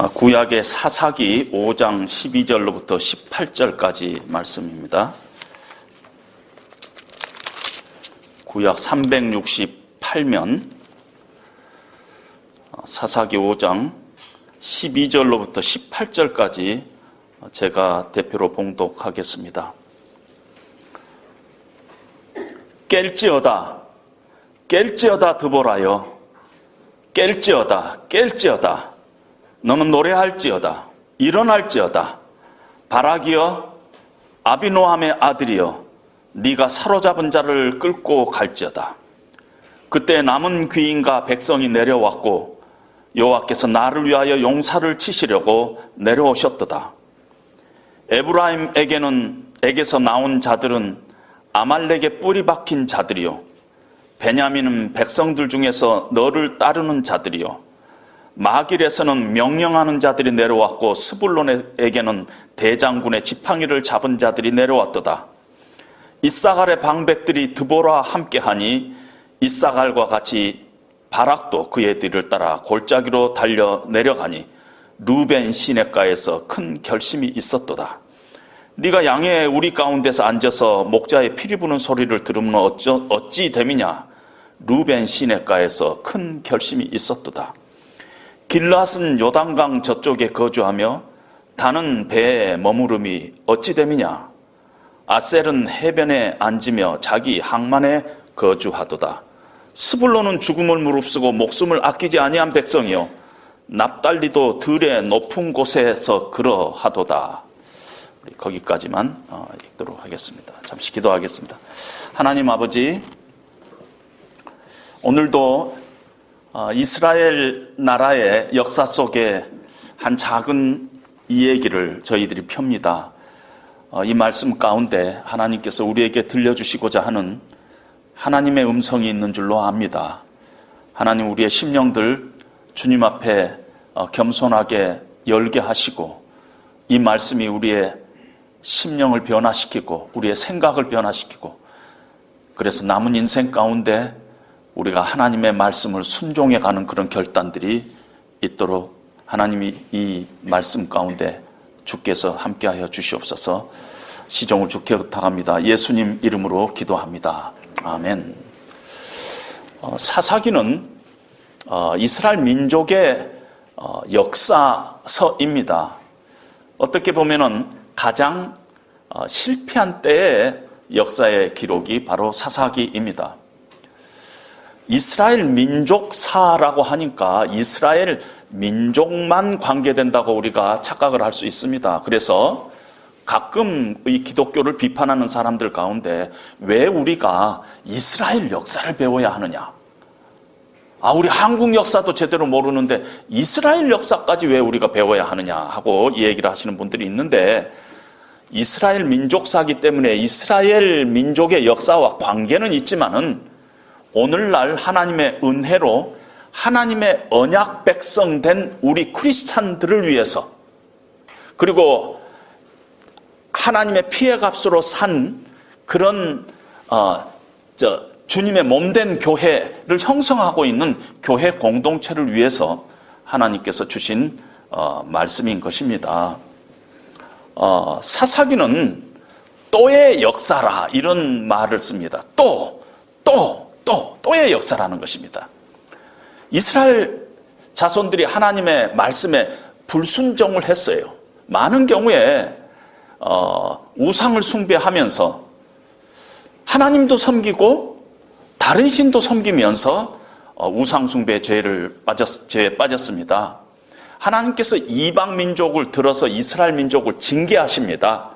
구약의 사사기 5장 12절로부터 18절까지 말씀입니다. 구약 368면 사사기 5장 12절로부터 18절까지 제가 대표로 봉독하겠습니다. 깰지어다 깰지어다 드보라여, 깰지어다 깰지어다 너는 노래할지어다, 일어날지어다. 바락이여, 아비노함의 아들이여, 네가 사로잡은 자를 끌고 갈지어다. 그때 남은 귀인과 백성이 내려왔고 여호와께서 나를 위하여 용사를 치시려고 내려오셨도다. 에브라임에게서 나온 자들은 아말렉의 뿌리 박힌 자들이요, 베냐민은 백성들 중에서 너를 따르는 자들이요, 마길에서는 명령하는 자들이 내려왔고 스불론에게는 대장군의 지팡이를 잡은 자들이 내려왔도다. 이사갈의 방백들이 드보라와 함께하니 이사갈과 같이 바락도 그의 뒤를 따라 골짜기로 달려 내려가니 루벤 시냇가에서 큰 결심이 있었도다. 네가 양의 우리 가운데서 앉아서 목자의 피리 부는 소리를 들으면 어찌 됨이냐. 루벤 시냇가에서 큰 결심이 있었도다. 길앗은 요단강 저쪽에 거주하며 다는 배에 머무름이 어찌 됨이냐. 아셀은 해변에 앉으며 자기 항만에 거주하도다. 스불론은 죽음을 무릅쓰고 목숨을 아끼지 아니한 백성이요, 납달리도 들의 높은 곳에서 그러하도다. 거기까지만 읽도록 하겠습니다. 잠시 기도하겠습니다. 하나님 아버지, 오늘도 이스라엘 나라의 역사 속에 한 작은 이야기를 저희들이 펴니다. 이 말씀 가운데 하나님께서 우리에게 들려주시고자 하는 하나님의 음성이 있는 줄로 압니다. 하나님, 우리의 심령들 주님 앞에 겸손하게 열게 하시고 이 말씀이 우리의 심령을 변화시키고 우리의 생각을 변화시키고, 그래서 남은 인생 가운데 우리가 하나님의 말씀을 순종해가는 그런 결단들이 있도록 하나님이 이 말씀 가운데 주께서 함께하여 주시옵소서. 시종을 주께 부탁합니다. 예수님 이름으로 기도합니다. 아멘. 사사기는 이스라엘 민족의 역사서입니다. 어떻게 보면은 가장 실패한 때의 역사의 기록이 바로 사사기입니다. 이스라엘 민족사라고 하니까 이스라엘 민족만 관계된다고 우리가 착각을 할 수 있습니다. 그래서 가끔 이 기독교를 비판하는 사람들 가운데 왜 우리가 이스라엘 역사를 배워야 하느냐? 우리 한국 역사도 제대로 모르는데 이스라엘 역사까지 왜 우리가 배워야 하느냐 하고 이 얘기를 하시는 분들이 있는데, 이스라엘 민족사기 때문에 이스라엘 민족의 역사와 관계는 있지만은 오늘날 하나님의 은혜로 하나님의 언약 백성 된 우리 크리스찬들을 위해서, 그리고 하나님의 피의 값으로 산 그런 주님의 몸된 교회를 형성하고 있는 교회 공동체를 위해서 하나님께서 주신 말씀인 것입니다. 사사기는 또의 역사라 이런 말을 씁니다. 또의 역사라는 것입니다. 이스라엘 자손들이 하나님의 말씀에 불순종을 했어요. 많은 경우에 우상을 숭배하면서 하나님도 섬기고 다른 신도 섬기면서 우상 숭배의 죄에 빠졌습니다. 하나님께서 이방 민족을 들어서 이스라엘 민족을 징계하십니다.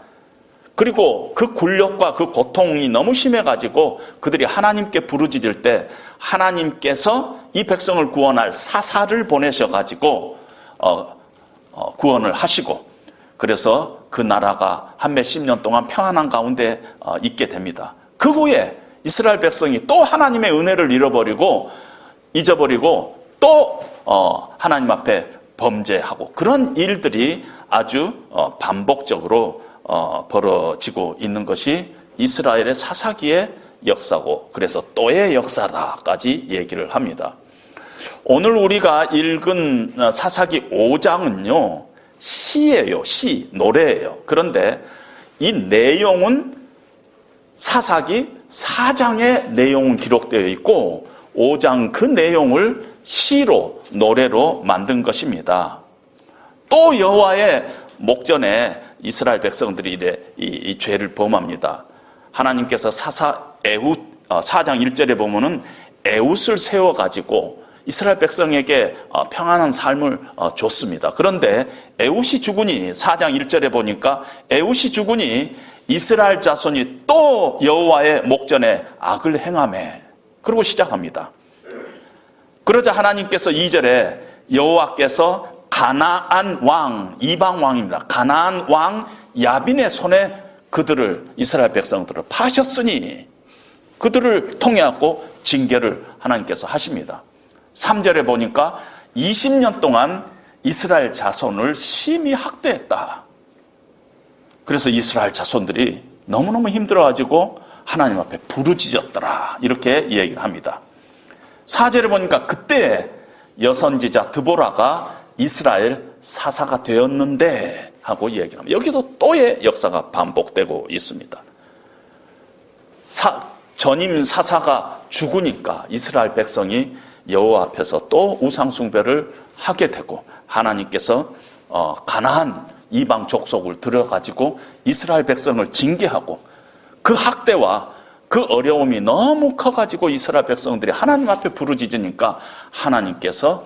그리고 그 굴욕과 그 고통이 너무 심해가지고 그들이 하나님께 부르짖을 때 하나님께서 이 백성을 구원할 사사를 보내셔가지고 구원을 하시고, 그래서 그 나라가 한 몇십 년 동안 평안한 가운데 있게 됩니다. 그 후에 이스라엘 백성이 또 하나님의 은혜를 잊어버리고 또 하나님 앞에 범죄하고, 그런 일들이 아주 반복적으로 벌어지고 있는 것이 이스라엘의 사사기의 역사고, 그래서 또의 역사다까지 얘기를 합니다. 오늘 우리가 읽은 사사기 5장은요, 시예요, 시, 노래예요. 그런데 이 내용은 사사기 4장의 내용은 기록되어 있고 5장 그 내용을 시로, 노래로 만든 것입니다. 또 여호와의 목전에 이스라엘 백성들이 이 죄를 범합니다. 하나님께서 사장 1절에 보면은 에웃을 세워가지고 이스라엘 백성에게 평안한 삶을 줬습니다. 그런데 에웃이 죽으니 4장 1절에 보니까 에웃이 죽으니 이스라엘 자손이 또 여호와의 목전에 악을 행하매. 그러고 시작합니다. 그러자 하나님께서 2절에 여호와께서 가나안 왕, 이방 왕입니다. 가나안 왕 야빈의 손에 그들을, 이스라엘 백성들을 파셨으니 그들을 통해 갖고 징계를 하나님께서 하십니다. 3절에 보니까 20년 동안 이스라엘 자손을 심히 학대했다. 그래서 이스라엘 자손들이 너무너무 힘들어가지고 하나님 앞에 부르짖었더라. 이렇게 얘기를 합니다. 4절에 보니까 그때 여선지자 드보라가 이스라엘 사사가 되었는데 하고 얘기를 합니다. 여기도 또의 역사가 반복되고 있습니다. 전임 사사가 죽으니까 이스라엘 백성이 여호와 앞에서 또 우상숭배를 하게 되고 하나님께서 가나안 이방 족속을 들어가지고 이스라엘 백성을 징계하고 그 학대와 그 어려움이 너무 커가지고 이스라엘 백성들이 하나님 앞에 부르짖으니까 하나님께서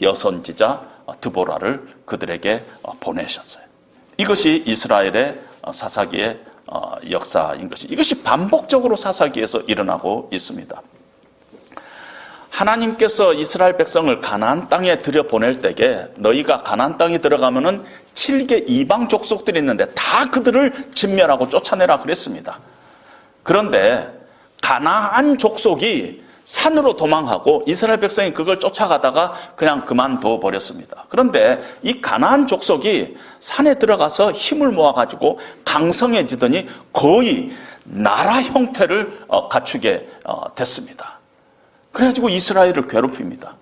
여선지자 드보라를 그들에게 보내셨어요. 이것이 이스라엘의 사사기의 역사인 것이, 이것이 반복적으로 사사기에서 일어나고 있습니다. 하나님께서 이스라엘 백성을 가나안 땅에 들여보낼 때에 너희가 가나안 땅에 들어가면은 7개 이방 족속들이 있는데 다 그들을 진멸하고 쫓아내라 그랬습니다. 그런데 가나안 족속이 산으로 도망하고 이스라엘 백성이 그걸 쫓아가다가 그냥 그만둬 버렸습니다. 그런데 이 가나안 족속이 산에 들어가서 힘을 모아가지고 강성해지더니 거의 나라 형태를 갖추게 됐습니다. 그래가지고 이스라엘을 괴롭힙니다.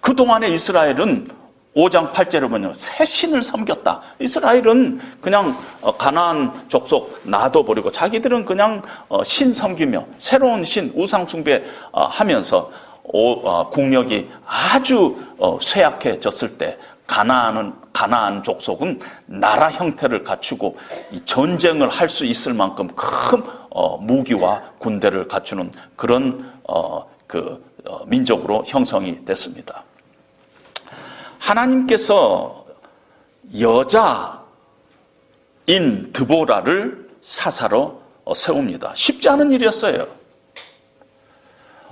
그동안에 이스라엘은 5장 8절에 보면 새 신을 섬겼다. 이스라엘은 그냥 가나안 족속 놔둬버리고 자기들은 그냥 신 섬기며 새로운 신 우상 숭배하면서 국력이 아주 쇠약해졌을 때 가나안 족속은 나라 형태를 갖추고 이 전쟁을 할 수 있을 만큼 큰 무기와 군대를 갖추는 그런 민족으로 형성이 됐습니다. 하나님께서 여자인 드보라를 사사로 세웁니다. 쉽지 않은 일이었어요.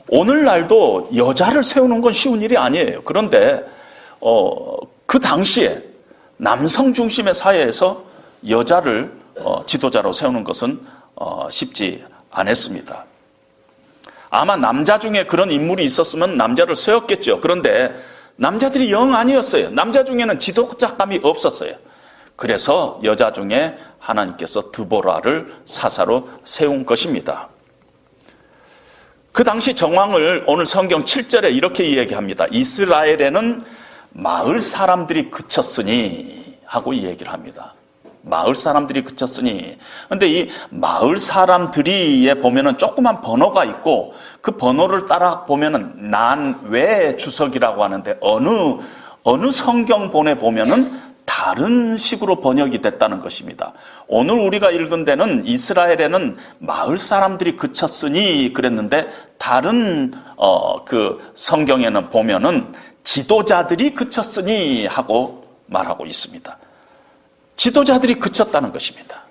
오늘날도 여자를 세우는 건 쉬운 일이 아니에요. 그런데 그 당시에 남성 중심의 사회에서 여자를 지도자로 세우는 것은 쉽지 않았습니다. 아마 남자 중에 그런 인물이 있었으면 남자를 세웠겠죠. 그런데 남자들이 영 아니었어요. 남자 중에는 지도자감이 없었어요. 그래서 여자 중에 하나님께서 드보라를 사사로 세운 것입니다. 그 당시 정황을 오늘 성경 7절에 이렇게 이야기합니다. 이스라엘에는 마을 사람들이 그쳤으니 하고 이 얘기를 합니다. 마을 사람들이 그쳤으니. 근데 이 마을 사람들이에 보면은 조그만 번호가 있고 그 번호를 따라 보면은 난외 주석이라고 하는데 어느 성경본에 보면은 다른 식으로 번역이 됐다는 것입니다. 오늘 우리가 읽은 데는 이스라엘에는 마을 사람들이 그쳤으니 그랬는데 다른 그 성경에는 보면은 지도자들이 그쳤으니 하고 말하고 있습니다. 지도자들이 그쳤다는 것입니다.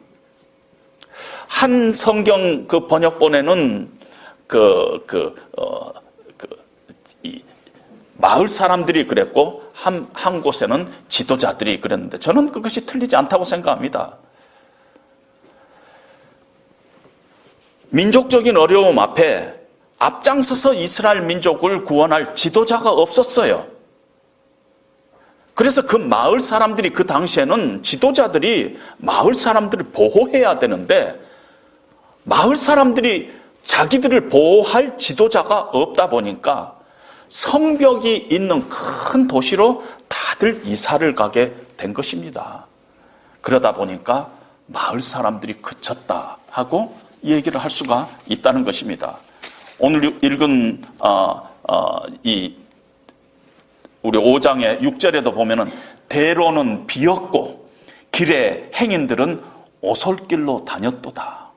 한 성경 그 번역본에는 이 마을 사람들이 그랬고 한 곳에는 지도자들이 그랬는데 저는 그것이 틀리지 않다고 생각합니다. 민족적인 어려움 앞에 앞장서서 이스라엘 민족을 구원할 지도자가 없었어요. 그래서 그 마을 사람들이 그 당시에는 지도자들이 마을 사람들을 보호해야 되는데 마을 사람들이 자기들을 보호할 지도자가 없다 보니까 성벽이 있는 큰 도시로 다들 이사를 가게 된 것입니다. 그러다 보니까 마을 사람들이 그쳤다 하고 얘기를 할 수가 있다는 것입니다. 오늘 읽은 이 우리 5장의 6절에도 보면은 대로는 비었고 길의 행인들은 오솔길로 다녔도다.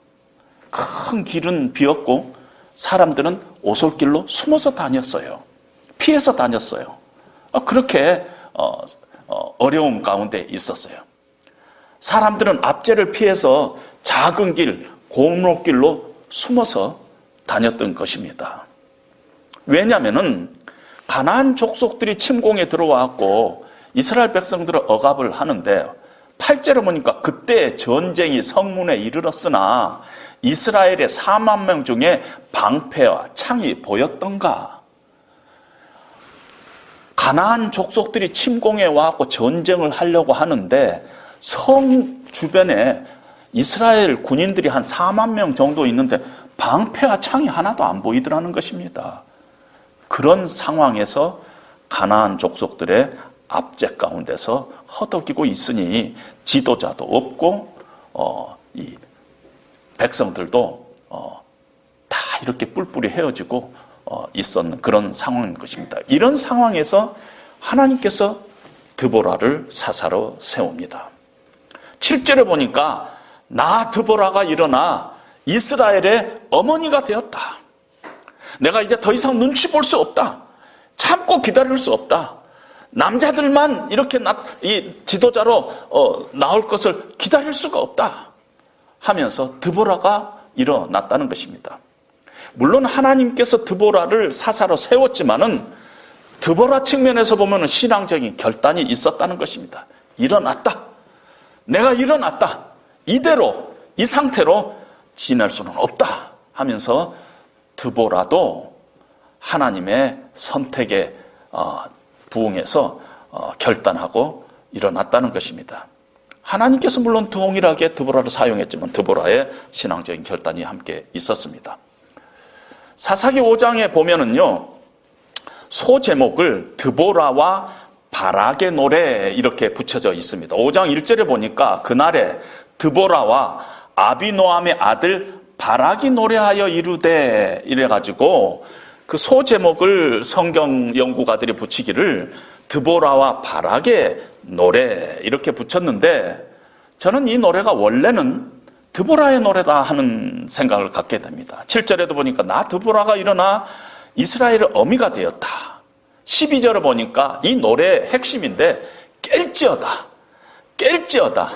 큰 길은 비었고 사람들은 오솔길로 숨어서 다녔어요. 피해서 다녔어요. 그렇게 어려움 가운데 있었어요. 사람들은 압제를 피해서 작은 길, 골목길로 숨어서 다녔던 것입니다. 왜냐하면은 가나안 족속들이 침공에 들어왔고 이스라엘 백성들을 억압을 하는데 8절에 보니까 그때 전쟁이 성문에 이르렀으나 이스라엘의 4만 명 중에 방패와 창이 보였던가? 가나안 족속들이 침공해 와서 전쟁을 하려고 하는데 성 주변에 이스라엘 군인들이 한 4만 명 정도 있는데 방패와 창이 하나도 안 보이더라는 것입니다. 그런 상황에서 가나안 족속들의 압제 가운데서 허덕이고 있으니 지도자도 없고 이 백성들도 다 이렇게 뿔뿔이 헤어지고 있었는 그런 상황인 것입니다. 이런 상황에서 하나님께서 드보라를 사사로 세웁니다. 7절에 보니까 나 드보라가 일어나 이스라엘의 어머니가 되었다. 내가 이제 더 이상 눈치 볼 수 없다. 참고 기다릴 수 없다. 남자들만 이렇게 이 지도자로 나올 것을 기다릴 수가 없다 하면서 드보라가 일어났다는 것입니다. 물론 하나님께서 드보라를 사사로 세웠지만은 드보라 측면에서 보면 신앙적인 결단이 있었다는 것입니다. 일어났다. 내가 일어났다. 이대로 이 상태로 지낼 수는 없다 하면서 드보라도 하나님의 선택에 부응해서 결단하고 일어났다는 것입니다. 하나님께서 물론 동일하게 드보라를 사용했지만 드보라의 신앙적인 결단이 함께 있었습니다. 사사기 5장에 보면은요, 소 제목을 드보라와 바락의 노래 이렇게 붙여져 있습니다. 5장 1절에 보니까 그날에 드보라와 아비노함의 아들 바락이 노래하여 이르되 이래가지고 그 소 제목을 성경 연구가들이 붙이기를 드보라와 바락의 노래 이렇게 붙였는데 저는 이 노래가 원래는 드보라의 노래다 하는 생각을 갖게 됩니다. 7절에도 보니까 나 드보라가 일어나 이스라엘의 어미가 되었다. 12절에 보니까 이 노래의 핵심인데 깰지어다. 깰지어다.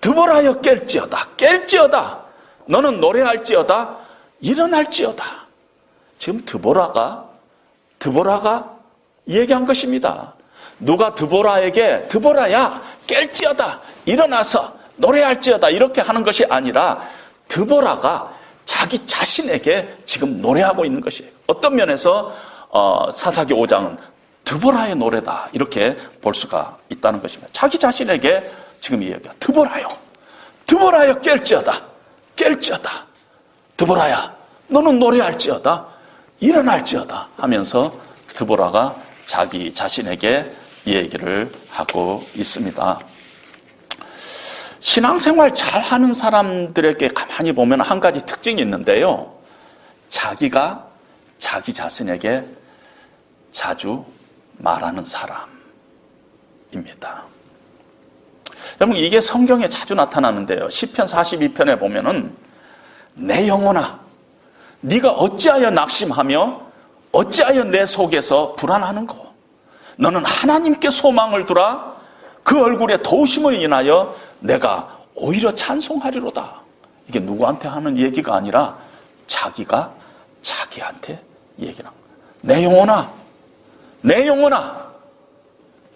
드보라여 깰지어다. 깰지어다. 너는 노래할지어다. 일어날지어다. 지금 드보라가 얘기한 것입니다. 누가 드보라에게 드보라야 깰지어다. 일어나서 노래할지어다. 이렇게 하는 것이 아니라 드보라가 자기 자신에게 지금 노래하고 있는 것이에요. 어떤 면에서 사사기 5장은 드보라의 노래다. 이렇게 볼 수가 있다는 것입니다. 자기 자신에게 지금 이야기가 드보라요. 드보라여 깰지어다. 깰지어다. 드보라야 너는 노래할지어다. 일어날지어다 하면서 드보라가 자기 자신에게 이 얘기를 하고 있습니다. 신앙생활 잘하는 사람들에게 가만히 보면 한 가지 특징이 있는데요. 자기가 자기 자신에게 자주 말하는 사람입니다. 여러분 이게 성경에 자주 나타나는데요. 시편 42편에 보면은 내 영혼아 네가 어찌하여 낙심하며 어찌하여 내 속에서 불안하는고 너는 하나님께 소망을 두라 그 얼굴에 도우심을 인하여 내가 오히려 찬송하리로다. 이게 누구한테 하는 얘기가 아니라 자기가 자기한테 얘기를 하는 거예요. 내 영혼아 내 영혼아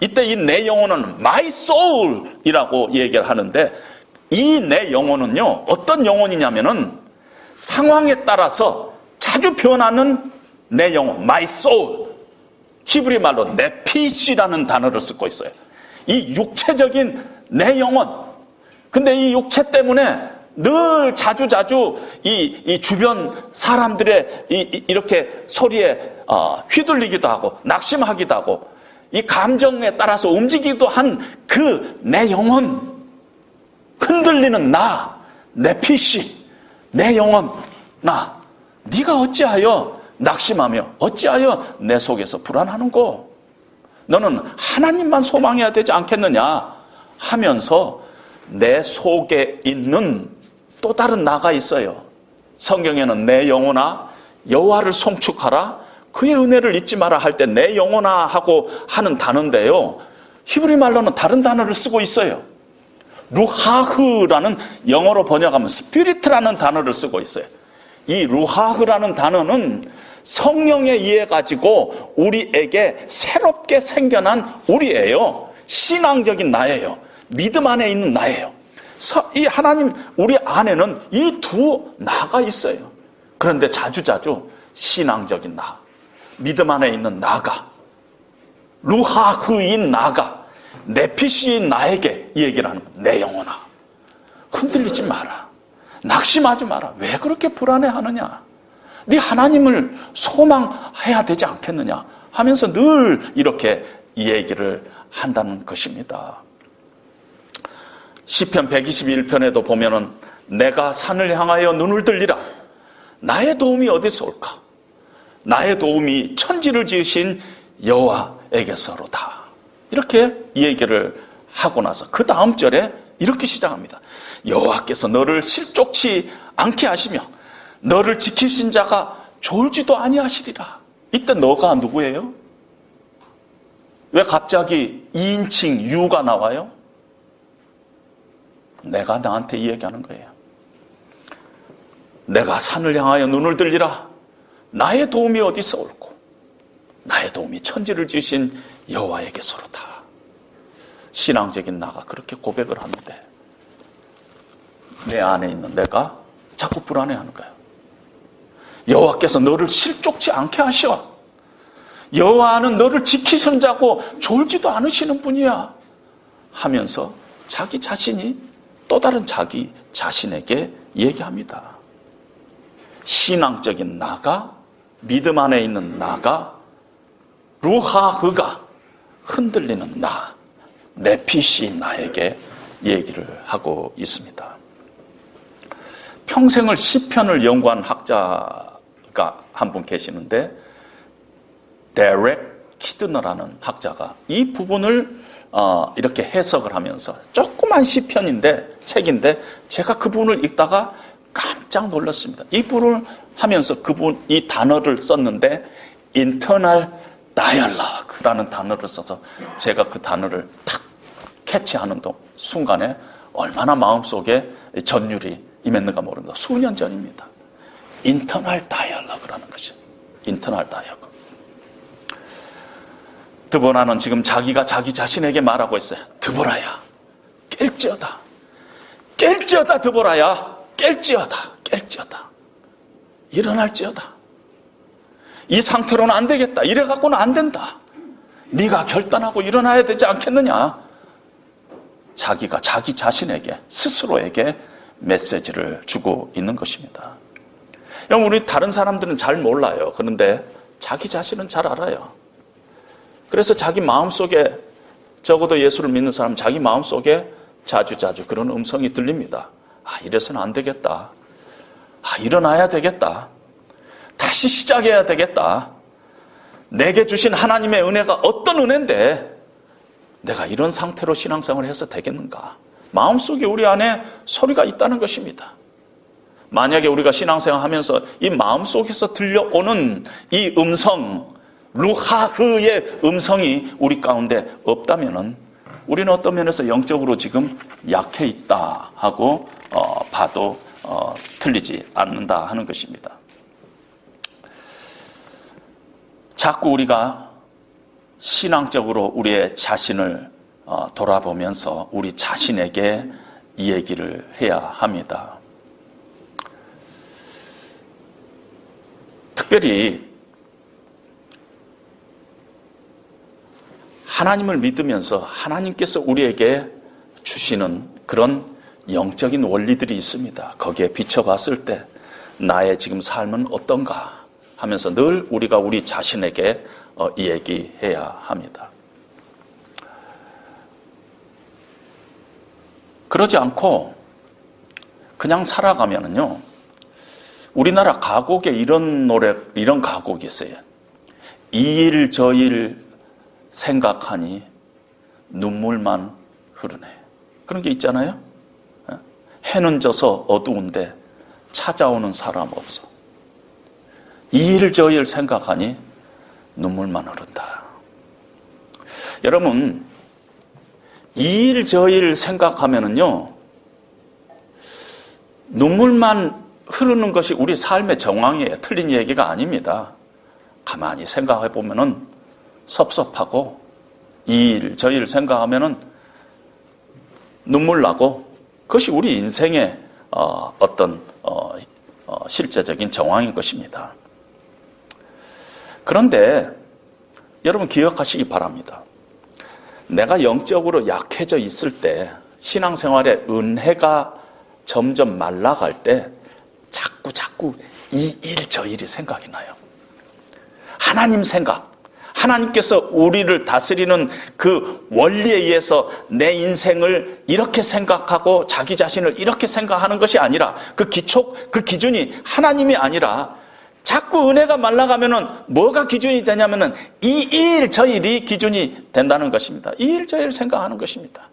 이때 이 내 영혼은 my soul 이라고 얘기를 하는데 이 내 영혼은요 어떤 영혼이냐면은 상황에 따라서 자주 변하는 내 영혼 my soul 히브리 말로 네피시라는 단어를 쓰고 있어요. 이 육체적인 내 영혼 근데 이 육체 때문에 늘 자주자주 이 주변 사람들의 이렇게 소리에 휘둘리기도 하고 낙심하기도 하고 이 감정에 따라서 움직이기도 한 그 내 영혼, 흔들리는 나, 내 PC, 내 영혼, 나, 네가 어찌하여 낙심하며 어찌하여 내 속에서 불안하는고? 너는 하나님만 소망해야 되지 않겠느냐 하면서 내 속에 있는 또 다른 나가 있어요. 성경에는 내 영혼아 여호와를 송축하라, 그의 은혜를 잊지 마라 할 때 내 영혼아 하고 하는 단어인데요, 히브리 말로는 다른 단어를 쓰고 있어요. 루하흐라는, 영어로 번역하면 스피리트라는 단어를 쓰고 있어요. 이 루하흐라는 단어는 성령에 의해 가지고 우리에게 새롭게 생겨난 우리예요. 신앙적인 나예요. 믿음 안에 있는 나예요. 이 하나님, 우리 안에는 이 두 나가 있어요. 그런데 자주자주 신앙적인 나, 믿음 안에 있는 나가, 루하흐인 나가, 네피시인 나에게 이 얘기를 하는 거예요. 내 영혼아, 흔들리지 마라, 낙심하지 마라. 왜 그렇게 불안해하느냐? 네 하나님을 소망해야 되지 않겠느냐 하면서 늘 이렇게 이 얘기를 한다는 것입니다. 시편 121편에도 보면은 내가 산을 향하여 눈을 들리라, 나의 도움이 어디서 올까? 나의 도움이 천지를 지으신 여호와에게서로다. 이렇게 이 얘기를 하고 나서 그 다음 절에 이렇게 시작합니다. 여호와께서 너를 실족치 않게 하시며 너를 지키신 자가 졸지도 아니하시리라. 이때 너가 누구예요? 왜 갑자기 2인칭 유가 나와요? 내가 나한테 이 얘기하는 거예요. 내가 산을 향하여 눈을 들리라, 나의 도움이 어디서 올고 나의 도움이 천지를 지으신 여호와에게서로다. 신앙적인 나가 그렇게 고백을 하는데 내 안에 있는 내가 자꾸 불안해하는 거예요. 여호와께서 너를 실족치 않게 하셔. 여호와는 너를 지키신 자고 졸지도 않으시는 분이야 하면서 자기 자신이 또 다른 자기 자신에게 얘기합니다. 신앙적인 나가, 믿음 안에 있는 나가, 루하흐가 흔들리는 나, 네피시 나에게 얘기를 하고 있습니다. 평생을 시편을 연구한 학자가 한 분 계시는데, 데렉 키드너라는 학자가 이 부분을 이렇게 해석을 하면서, 조그만 시편인데, 책인데 제가 그 부분을 읽다가 깜짝 놀랐습니다. 이 부분을 하면서 그분 이 단어를 썼는데 internal dialogue라는 단어를 써서 제가 그 단어를 탁 캐치하는 순간에 얼마나 마음속에 전율이 임했는가 모릅니다. 수년 전입니다. internal dialogue라는 것이, internal dialogue. 드보라는 지금 자기가 자기 자신에게 말하고 있어요. 드보라야, 깰지어다. 깰지어다, 드보라야. 깰지어다. 깰지어다. 일어날지어다. 이 상태로는 안 되겠다. 이래 갖고는 안 된다. 네가 결단하고 일어나야 되지 않겠느냐. 자기가 자기 자신에게, 스스로에게 메시지를 주고 있는 것입니다. 여러분, 우리 다른 사람들은 잘 몰라요. 그런데 자기 자신은 잘 알아요. 그래서 자기 마음속에, 적어도 예수를 믿는 사람 자기 마음속에 자주자주 그런 음성이 들립니다. 아, 이래서는 안 되겠다. 아, 일어나야 되겠다. 다시 시작해야 되겠다. 내게 주신 하나님의 은혜가 어떤 은혜인데 내가 이런 상태로 신앙생활을 해서 되겠는가? 마음속에 우리 안에 소리가 있다는 것입니다. 만약에 우리가 신앙생활 하면서 이 마음속에서 들려오는 이 음성, 루하흐의 음성이 우리 가운데 없다면은 우리는 어떤 면에서 영적으로 지금 약해 있다 하고 봐도 틀리지 않는다 하는 것입니다. 자꾸 우리가 신앙적으로 우리의 자신을 돌아보면서 우리 자신에게 이 얘기를 해야 합니다. 특별히 하나님을 믿으면서 하나님께서 우리에게 주시는 그런 영적인 원리들이 있습니다. 거기에 비춰봤을 때 나의 지금 삶은 어떤가 하면서 늘 우리가 우리 자신에게 얘기해야 합니다. 그러지 않고 그냥 살아가면은요, 우리나라 가곡에 이런 가곡이 있어요. 이 일 저 일 생각하니 눈물만 흐르네. 그런 게 있잖아요. 해는 져서 어두운데 찾아오는 사람 없어. 이 일 저 일 생각하니 눈물만 흐른다. 여러분, 이 일 저 일 생각하면은요, 눈물만 흐르는 것이 우리 삶의 정황이에요. 틀린 얘기가 아닙니다. 가만히 생각해 보면은 섭섭하고, 이 일 저 일 생각하면은 눈물 나고, 그것이 우리 인생의 어떤 실제적인 정황인 것입니다. 그런데 여러분 기억하시기 바랍니다. 내가 영적으로 약해져 있을 때, 신앙생활에 은혜가 점점 말라갈 때 자꾸 이 일 저 일이 생각이 나요. 하나님 생각, 하나님께서 우리를 다스리는 그 원리에 의해서 내 인생을 이렇게 생각하고 자기 자신을 이렇게 생각하는 것이 아니라, 그 기준이 하나님이 아니라 자꾸 은혜가 말라가면은 뭐가 기준이 되냐면은 이 일 저 일이 기준이 된다는 것입니다. 이 일 저 일 생각하는 것입니다.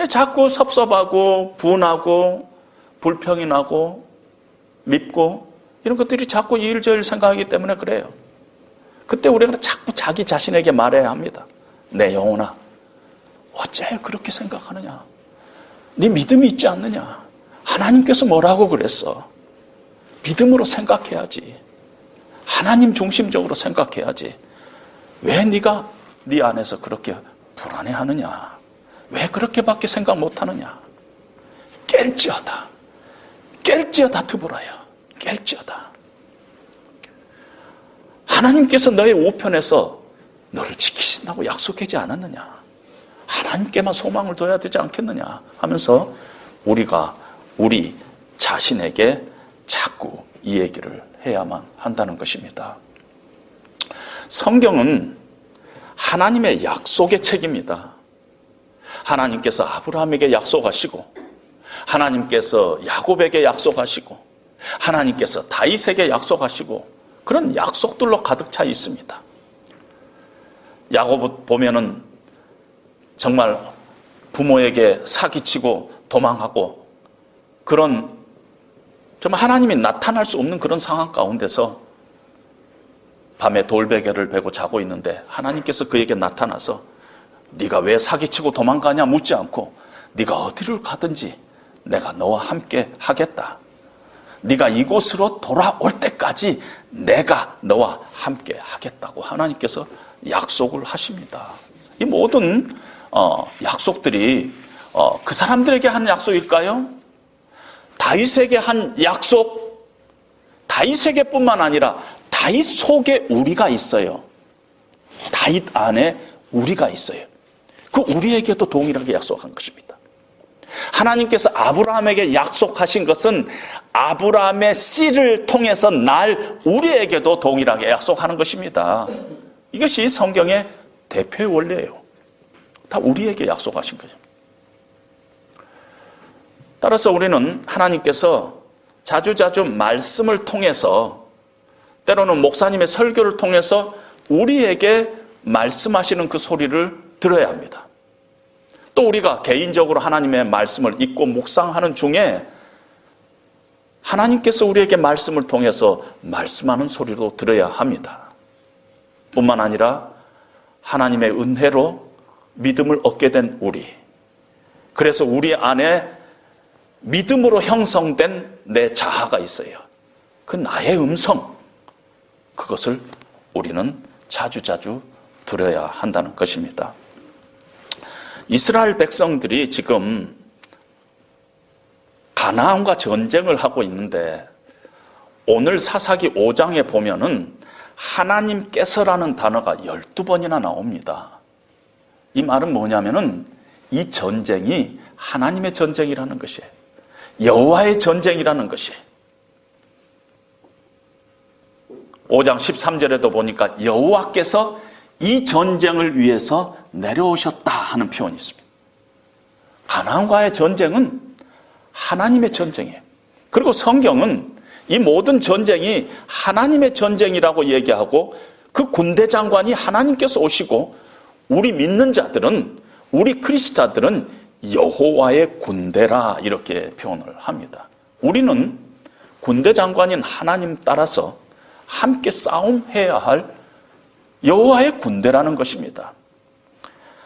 자꾸 섭섭하고 분하고 불평이 나고 밉고 이런 것들이 자꾸 이 일 저 일 생각하기 때문에 그래요. 그때 우리가 자꾸 자기 자신에게 말해야 합니다. 내 영혼아, 어째 그렇게 생각하느냐? 네 믿음이 있지 않느냐? 하나님께서 뭐라고 그랬어? 믿음으로 생각해야지. 하나님 중심적으로 생각해야지. 왜 네가 네 안에서 그렇게 불안해하느냐? 왜 그렇게밖에 생각 못하느냐? 깰지어다. 깰지어다 드보라야. 깰지어다. 하나님께서 너의 우편에서 너를 지키신다고 약속하지 않았느냐? 하나님께만 소망을 둬야 되지 않겠느냐? 하면서 우리가 우리 자신에게 자꾸 이 얘기를 해야만 한다는 것입니다. 성경은 하나님의 약속의 책입니다. 하나님께서 아브라함에게 약속하시고, 하나님께서 야곱에게 약속하시고, 하나님께서 다윗에게 약속하시고, 그런 약속들로 가득 차 있습니다. 야곱 보면은 정말 부모에게 사기치고 도망하고, 그런 정말 하나님이 나타날 수 없는 그런 상황 가운데서 밤에 돌베개를 베고 자고 있는데 하나님께서 그에게 나타나서 네가 왜 사기치고 도망가냐 묻지 않고, 네가 어디를 가든지 내가 너와 함께 하겠다. 네가 이곳으로 돌아올 때까지 내가 너와 함께 하겠다고 하나님께서 약속을 하십니다. 이 모든 약속들이 그 사람들에게 한 약속일까요? 다윗에게 한 약속, 다윗에게뿐만 아니라 다윗 속에 우리가 있어요. 다윗 안에 우리가 있어요. 그 우리에게도 동일하게 약속한 것입니다. 하나님께서 아브라함에게 약속하신 것은 아브라함의 씨를 통해서 우리에게도 동일하게 약속하는 것입니다. 이것이 성경의 대표의 원리예요. 다 우리에게 약속하신 거죠. 따라서 우리는 하나님께서 자주자주 말씀을 통해서, 때로는 목사님의 설교를 통해서 우리에게 말씀하시는 그 소리를 들어야 합니다. 또 우리가 개인적으로 하나님의 말씀을 읽고 묵상하는 중에 하나님께서 우리에게 말씀을 통해서 말씀하는 소리도 들어야 합니다. 뿐만 아니라 하나님의 은혜로 믿음을 얻게 된 우리, 그래서 우리 안에 믿음으로 형성된 내 자아가 있어요. 그 나의 음성, 그것을 우리는 자주자주 들어야 한다는 것입니다. 이스라엘 백성들이 지금 가나안과 전쟁을 하고 있는데, 오늘 사사기 5장에 보면은 하나님께서라는 단어가 12번이나 나옵니다. 이 말은 뭐냐면은 이 전쟁이 하나님의 전쟁이라는 것이에요. 여호와의 전쟁이라는 것이에요. 5장 13절에도 보니까 여호와께서 이 전쟁을 위해서 내려오셨다 하는 표현이 있습니다. 가나안과의 전쟁은 하나님의 전쟁이에요. 그리고 성경은 이 모든 전쟁이 하나님의 전쟁이라고 얘기하고 그 군대 장관이 하나님께서 오시고 우리 믿는 자들은, 우리 그리스도자들은 여호와의 군대라 이렇게 표현을 합니다. 우리는 군대 장관인 하나님 따라서 함께 싸움해야 할 여호와의 군대라는 것입니다.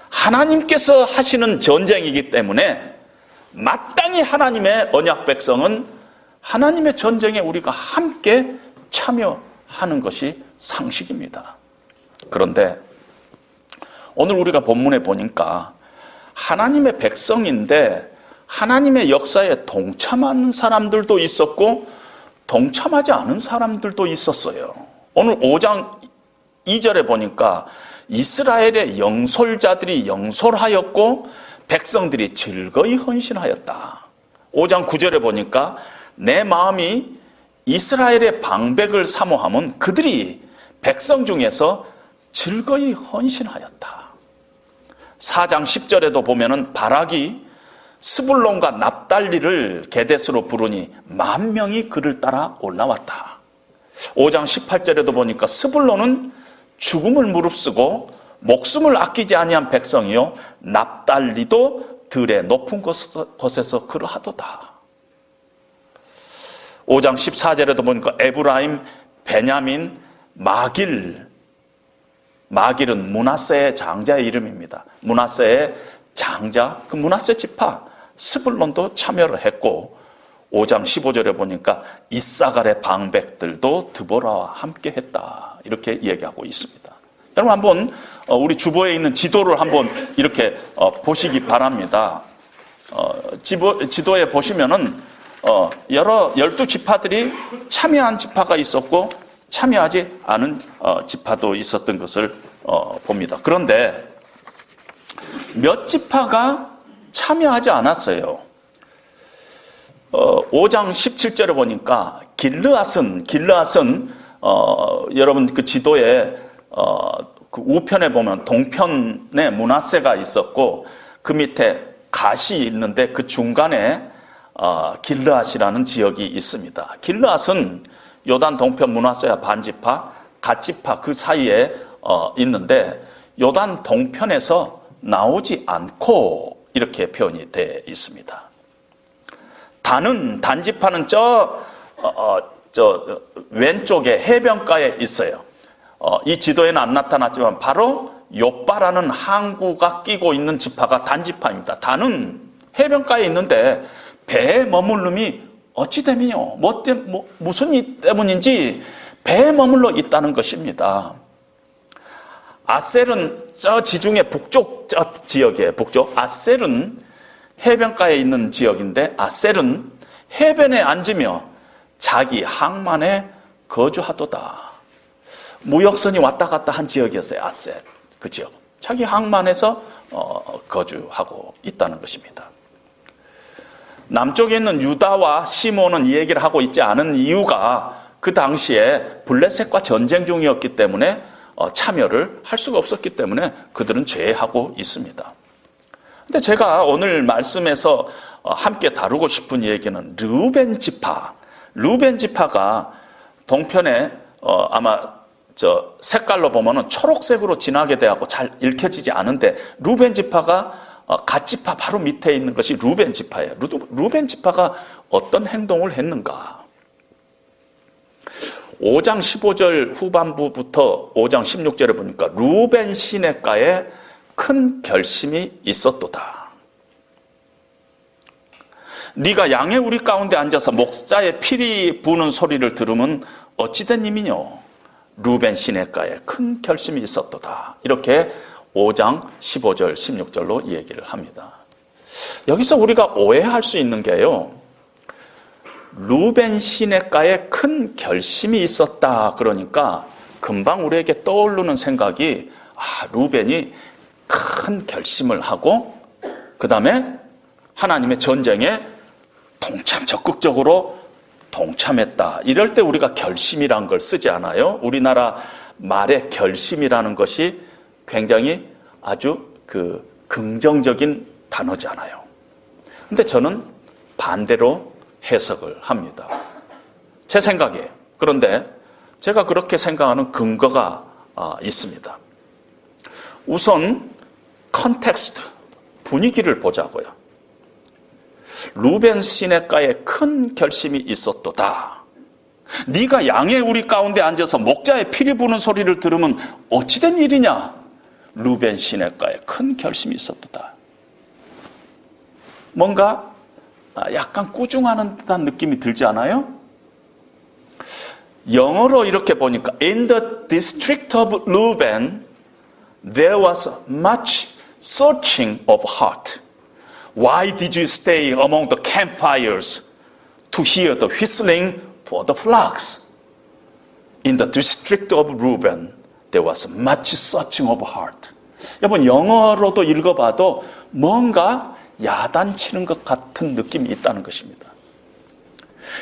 하나님께서 하시는 전쟁이기 때문에 마땅히 하나님의 언약 백성은 하나님의 전쟁에 우리가 함께 참여하는 것이 상식입니다. 그런데 오늘 우리가 본문에 보니까 하나님의 백성인데 하나님의 역사에 동참하는 사람들도 있었고 동참하지 않은 사람들도 있었어요. 오늘 5장 2절에 보니까 이스라엘의 영솔자들이 영솔하였고 백성들이 즐거이 헌신하였다. 5장 9절에 보니까 내 마음이 이스라엘의 방백을 사모함은 그들이 백성 중에서 즐거이 헌신하였다. 4장 10절에도 보면은 바락이 스불론과 납달리를 게데스로 부르니 10,000명이 그를 따라 올라왔다. 5장 18절에도 보니까 스불론은 죽음을 무릅쓰고 목숨을 아끼지 아니한 백성이요 납달리도 들의 높은 곳에서 그러하도다. 5장 14절에도 보니까 에브라임, 베냐민, 마길은 므낫세의 장자의 이름입니다. 므낫세의 장자, 그 므낫세 지파 스불론도 참여를 했고 5장 15절에 보니까 이사갈의 방백들도 드보라와 함께 했다. 이렇게 얘기하고 있습니다. 여러분 한번 우리 주보에 있는 지도를 한번 이렇게 보시기 바랍니다. 지도에 보시면은 여러 12지파들이 참여한 지파가 있었고 참여하지 않은 지파도 있었던 것을 봅니다. 그런데 몇 지파가 참여하지 않았어요. 5장 17절에 보니까 길르앗은 여러분 그 지도에 그 우편에 보면 동편에 므낫세가 있었고 그 밑에 갓이 있는데 그 중간에 길르앗이라는 지역이 있습니다. 길르앗은 요단 동편 므낫세와 반지파, 갓지파 그 사이에 있는데 요단 동편에서 나오지 않고 이렇게 표현이 되어 있습니다. 단지파는 저 왼쪽에 해변가에 있어요. 이 지도에는 안 나타났지만 바로 요빠라는 항구가 끼고 있는 지파가 단지파입니다. 단은 해변가에 있는데 배에 머물름이 어찌 됨이요? 무슨 일 때문인지 배에 머물러 있다는 것입니다. 아셀은 저 지중해 북쪽 저 지역이에요. 북쪽. 아셀은 해변가에 있는 지역인데 아셀은 해변에 앉으며 자기 항만에 거주하도다. 무역선이 왔다 갔다 한 지역이었어요. 아셀 그 지역. 자기 항만에서 거주하고 있다는 것입니다. 남쪽에 있는 유다와 시몬은 이 얘기를 하고 있지 않은 이유가 그 당시에 블레셋과 전쟁 중이었기 때문에 참여를 할 수가 없었기 때문에 그들은 제외하고 있습니다. 근데 제가 오늘 말씀에서 함께 다루고 싶은 얘기는 르우벤 지파가 동편에 아마 저 색깔로 보면은 초록색으로 진하게 되고 잘 읽혀지지 않은데 르우벤 지파가 갓지파 바로 밑에 있는 것이 르우벤 지파예요. 르우벤 지파가 어떤 행동을 했는가? 5장 15절 후반부부터 5장 16절에 보니까 르우벤 시내가에 큰 결심이 있었도다. 네가 양의 우리 가운데 앉아서 목자의 피리 부는 소리를 들으면 어찌된 님이뇨? 르우벤 시내가에 큰 결심이 있었도다. 이렇게 5장 15절 16절로 얘기를 합니다. 여기서 우리가 오해할 수 있는 게요, 르우벤 시내가에 큰 결심이 있었다 그러니까 금방 우리에게 떠오르는 생각이 르우벤이 큰 결심을 하고 그 다음에 하나님의 전쟁에 적극적으로 동참했다. 이럴 때 우리가 결심이란 걸 쓰지 않아요? 우리나라 말의 결심이라는 것이 굉장히 아주 긍정적인 단어잖아요. 근데 저는 반대로 해석을 합니다. 제 생각이에요. 그런데 제가 그렇게 생각하는 근거가 있습니다. 우선 컨텍스트, 분위기를 보자고요. 루벤 시냇가에 큰 결심이 있었도다. 네가 양의 우리 가운데 앉아서 목자의 피리 부는 소리를 들으면 어찌된 일이냐? 루벤 시냇가에 큰 결심이 있었도다. 뭔가 약간 꾸중하는 듯한 느낌이 들지 않아요? 영어로 이렇게 보니까 In the district of Reuben there was much searching of heart. Why did you stay among the campfires to hear the whistling for the flocks? In the district of Reuben there was much searching of heart. 여러분 영어로도 읽어봐도 뭔가 야단치는 것 같은 느낌이 있다는 것입니다.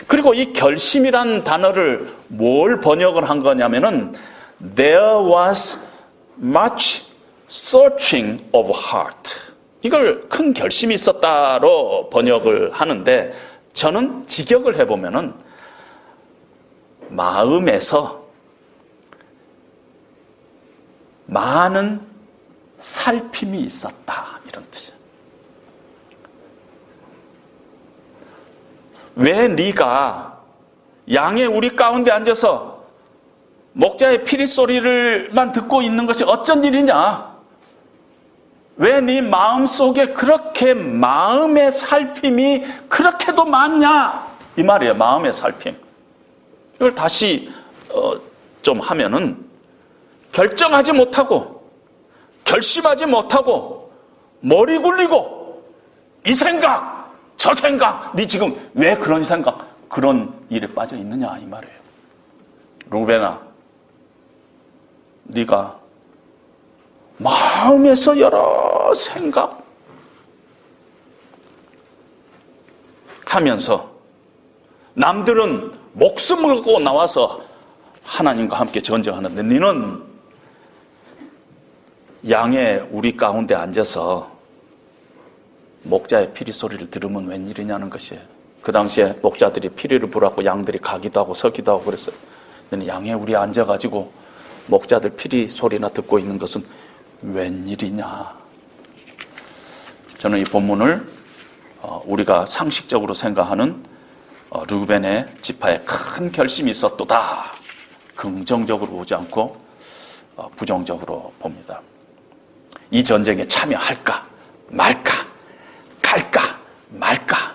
그리고 이 결심이란 단어를 뭘 번역을 한 거냐면은 There was much searching of heart. 이걸 큰 결심이 있었다로 번역을 하는데 저는 직역을 해보면은 마음에서 많은 살핌이 있었다 이런 뜻이에요. 왜 네가 양의 우리 가운데 앉아서 목자의 피리 소리를만 듣고 있는 것이 어쩐 일이냐? 왜 네 마음속에 그렇게 마음의 살핌이 그렇게도 많냐? 이 말이에요. 마음의 살핌. 이걸 다시 좀 하면은 결정하지 못하고 결심하지 못하고 머리 굴리고 이 생각 저 생각, 네 지금 왜 그런 생각, 그런 일에 빠져 있느냐 이 말이에요. 루벤아, 네가 마음에서 여러 생각 하면서 남들은 목숨을 걸고 나와서 하나님과 함께 전쟁하는데 너는 양의 우리 가운데 앉아서 목자의 피리 소리를 들으면 웬일이냐는 것이에요. 그 당시에 목자들이 피리를 불었고 양들이 가기도 하고 서기도 하고 그랬어요. 너는 양의 우리 앉아가지고 목자들 피리 소리나 듣고 있는 것은 웬일이냐. 저는 이 본문을 우리가 상식적으로 생각하는 르우벤의 지파에 큰 결심이 있었도다. 긍정적으로 보지 않고 부정적으로 봅니다. 이 전쟁에 참여할까 말까, 갈까 말까,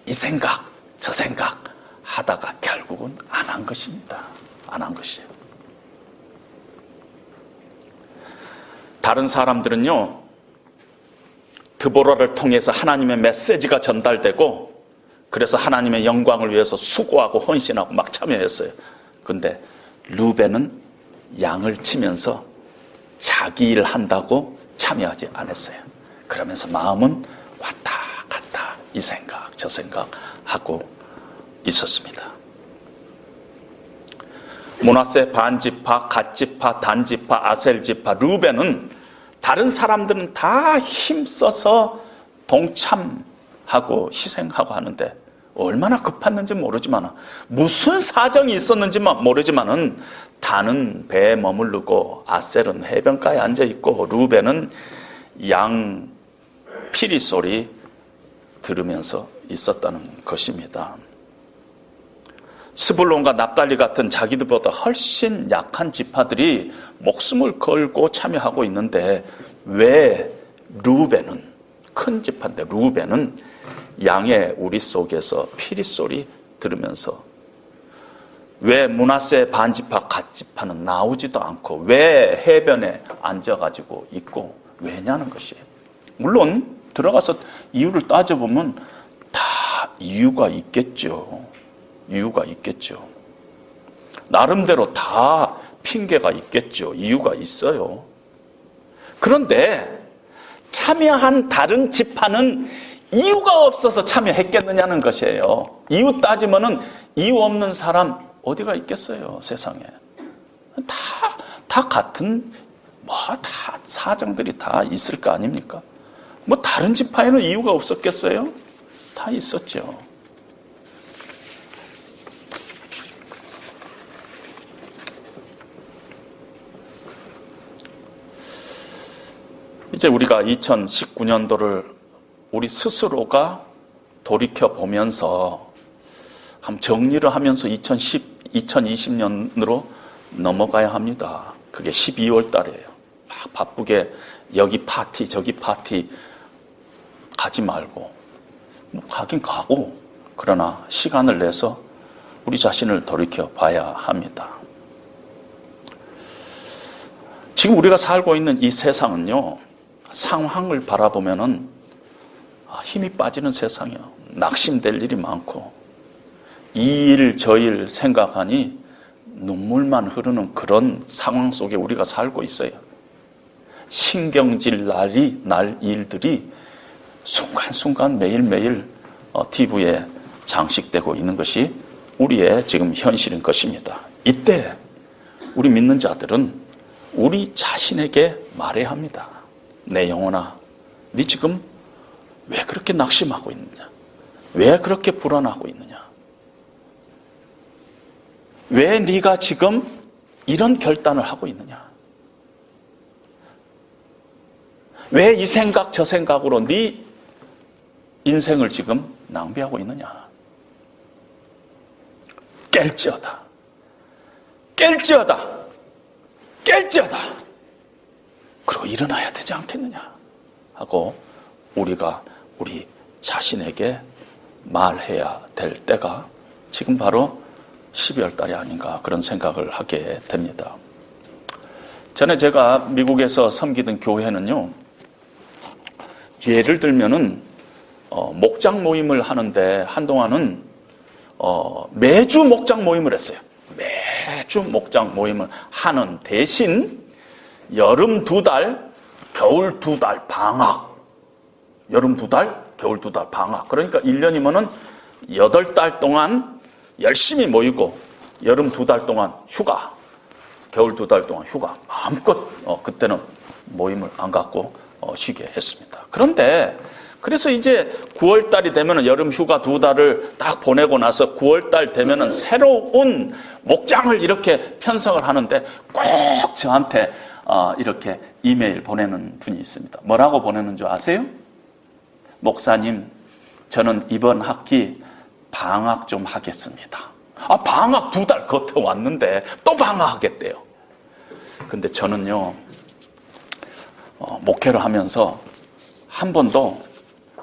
이 생각 저 생각 하다가 결국은 안 한 것입니다. 안 한 것이에요. 다른 사람들은요, 드보라를 통해서 하나님의 메시지가 전달되고 그래서 하나님의 영광을 위해서 수고하고 헌신하고 막 참여했어요. 근데 르우벤은 양을 치면서 자기 일 한다고 참여하지 않았어요. 그러면서 마음은 왔다 갔다 이 생각 저 생각 하고 있었습니다. 므낫세 반지파, 갓지파, 단지파, 아셀지파, 르우벤은 다른 사람들은 다 힘써서 동참하고 희생하고 하는데 얼마나 급했는지 모르지만 무슨 사정이 있었는지만 모르지만은 단은 배에 머무르고 아셀은 해변가에 앉아있고 르우벤은 양 피리 소리 들으면서 있었다는 것입니다. 스불론과 납달리 같은 자기들보다 훨씬 약한 지파들이 목숨을 걸고 참여하고 있는데 왜 르우벤은, 큰 지파인데 르우벤은 양의 우리 속에서 피리 소리 들으면서 왜 므낫세 반지파 갓지파는 나오지도 않고 왜 해변에 앉아가지고 있고 왜냐는 것이에요. 물론 들어가서 이유를 따져보면 다 이유가 있겠죠. 이유가 있겠죠. 나름대로 다 핑계가 있겠죠. 이유가 있어요. 그런데 참여한 다른 지파는 이유가 없어서 참여했겠느냐는 것이에요. 이유 따지면은 이유 없는 사람 어디가 있겠어요, 세상에. 다 같은, 다 사정들이 다 있을 거 아닙니까? 다른 지파에는 이유가 없었겠어요? 다 있었죠. 이제 우리가 2019년도를 우리 스스로가 돌이켜 보면서 한번 정리를 하면서 2020년으로 넘어가야 합니다. 그게 12월 달이에요. 막 바쁘게 여기 파티 저기 파티 가지 말고, 가긴 가고, 그러나 시간을 내서 우리 자신을 돌이켜 봐야 합니다. 지금 우리가 살고 있는 이 세상은요, 상황을 바라보면은 힘이 빠지는 세상이에요. 낙심될 일이 많고, 이 일 저 일 생각하니 눈물만 흐르는 그런 상황 속에 우리가 살고 있어요. 신경질 날 일들이 순간순간 매일매일 TV에 장식되고 있는 것이 우리의 지금 현실인 것입니다. 이때 우리 믿는 자들은 우리 자신에게 말해야 합니다. 내 영혼아, 네 지금 왜 그렇게 낙심하고 있느냐? 왜 그렇게 불안하고 있느냐? 왜 네가 지금 이런 결단을 하고 있느냐? 왜 이 생각 저 생각으로 네 인생을 지금 낭비하고 있느냐? 깰지어다. 깰지어다. 깰지어다. 그리고 일어나야 되지 않겠느냐? 하고 우리가 우리 자신에게 말해야 될 때가 지금 바로 12월 달이 아닌가, 그런 생각을 하게 됩니다. 전에 제가 미국에서 섬기던 교회는요, 예를 들면은 목장 모임을 하는데 한동안은 매주 목장 모임을 했어요. 매주 목장 모임을 하는 대신 여름 2달, 겨울 2달 방학. 여름 2달, 겨울 2달 방학. 그러니까 1년이면은 8달 동안 열심히 모이고, 여름 2달 동안 휴가, 겨울 2달 동안 휴가. 마음껏 그때는 모임을 안 갖고 쉬게 했습니다. 그런데 그래서 이제 9월달이 되면은 여름 휴가 2달을 딱 보내고 나서 9월달 되면은 새로운 목장을 이렇게 편성을 하는데 꼭 저한테 이렇게 이메일 보내는 분이 있습니다. 뭐라고 보내는 줄 아세요? 목사님, 저는 이번 학기 방학 좀 하겠습니다. 방학 2달 겉에 왔는데 또 방학하겠대요. 근데 저는요, 목회를 하면서 한 번도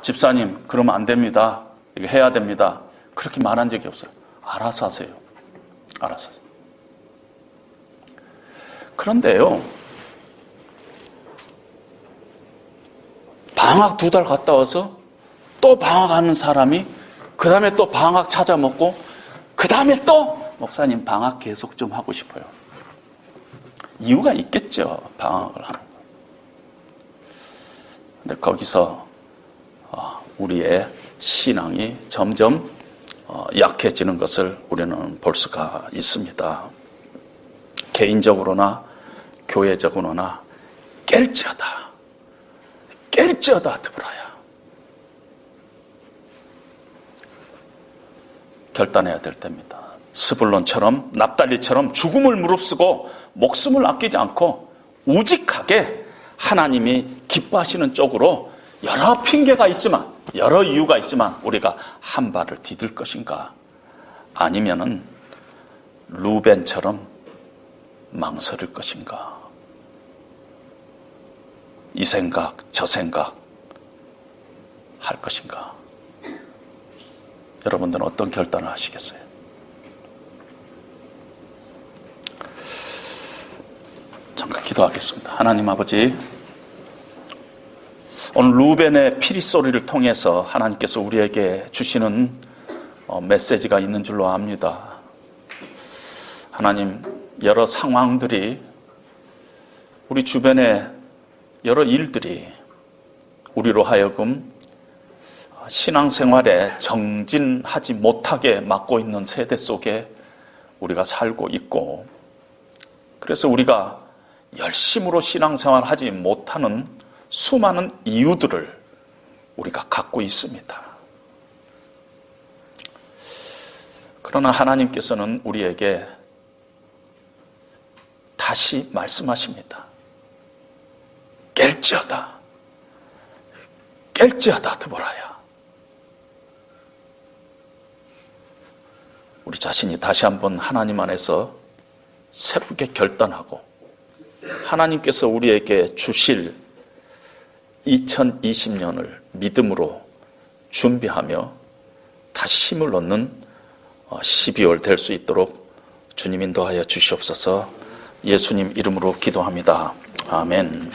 집사님 그러면 안 됩니다, 이거 해야 됩니다, 그렇게 말한 적이 없어요. 알아서 하세요. 알아서 하세요. 그런데요, 방학 2달 갔다 와서 또 방학하는 사람이 그 다음에 또 방학 찾아 먹고 그 다음에 또 목사님 방학 계속 좀 하고 싶어요. 이유가 있겠죠, 방학을 하는 거. 근데 거기서 우리의 신앙이 점점 약해지는 것을 우리는 볼 수가 있습니다. 개인적으로나 교회적으로나 깰지어다, 깰지어다 드브라야. 결단해야 될 때입니다. 스불론처럼, 납달리처럼 죽음을 무릅쓰고 목숨을 아끼지 않고 우직하게 하나님이 기뻐하시는 쪽으로, 여러 핑계가 있지만, 여러 이유가 있지만 우리가 한 발을 디딜 것인가, 아니면은 루벤처럼 망설일 것인가, 이 생각 저 생각 할 것인가. 여러분들은 어떤 결단을 하시겠어요? 잠깐 기도하겠습니다. 하나님 아버지, 오늘 루벤의 피리 소리를 통해서 하나님께서 우리에게 주시는 메시지가 있는 줄로 압니다. 하나님, 여러 상황들이, 우리 주변의 여러 일들이 우리로 하여금 신앙생활에 정진하지 못하게 막고 있는 세대 속에 우리가 살고 있고, 그래서 우리가 열심으로 신앙생활 하지 못하는 수많은 이유들을 우리가 갖고 있습니다. 그러나 하나님께서는 우리에게 다시 말씀하십니다. 깰지어다. 깰지어다 드보라야. 우리 자신이 다시 한번 하나님 안에서 새롭게 결단하고 하나님께서 우리에게 주실 2020년을 믿음으로 준비하며 다시 힘을 얻는 12월 될 수 있도록 주님 인도하여 주시옵소서. 예수님 이름으로 기도합니다. 아멘.